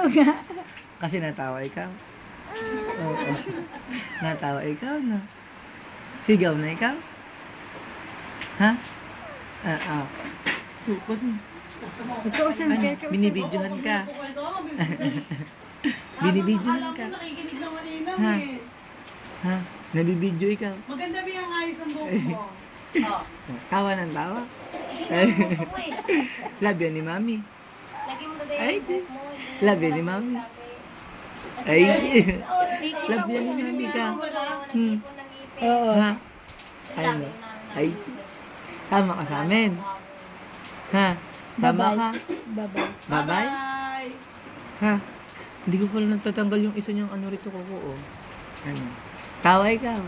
nga. Kasi natawa ikaw. Oo. Natawa ikaw, no? Sigaw na ikaw? Ha? Tukod mo. Ikaw saan Ano? kayo? Binibidyohan ka. Binibidyohan ka. Nakikinig naman inang Ha? eh. Ha? Nabibidyo ikaw. Maganda ba yung ayos ng buhok mo? Tawa ng tawa. Love yan ni Mami. Ay, love yan ni Mami. Ay, love yan ni Mami ka. Oo. Ha? Ay, no. Ay, tama ka sa amin. Ha? Tama ka. Bye-bye. Bye-bye. Ha? Hindi ko pala natatanggal yung isa niyang ano rito ko. Oh. Ano? Tawa ikaw.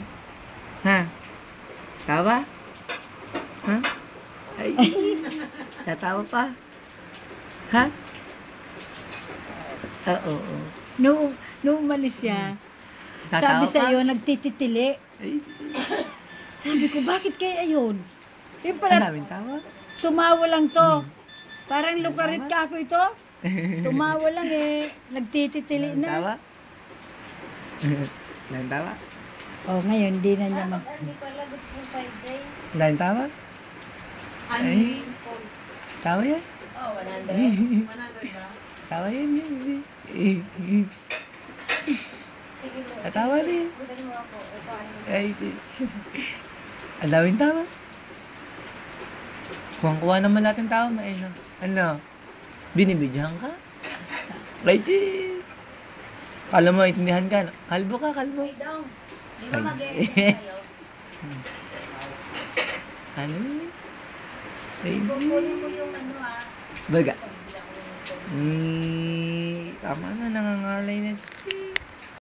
Ha? Tawa? Ha? Ay. Tatawa pa. Ha? Oo. Nung umalis siya, Tatawa sabi pa? sa'yo, nagtititili. Ay. Sabi ko, bakit kaya yun? Yung Ang pala, daming tawa. tumawa lang to. Parang lukarit ka ako ito. Tumawa lang eh. Nagtititili Daming na. tawa. Daming tawa. Oh, ngayon, hindi na niya mag... Daming tawa. Ay. Tawa yan. Oh, 100. 100 ba? Tawa yan. Tawa rin. Ay. Ang daming tawa. Kuwang-kuha naman lahat ng tao, maino. Ano? Binibidyahan ka? Ay, jeez. Kala mo, itindihan ka. Kalbo ka, kalbo. Di ba Ay. Ano yun? Ay, Kukunin mo yung ano ha. baga. Tama na, nangangalay na.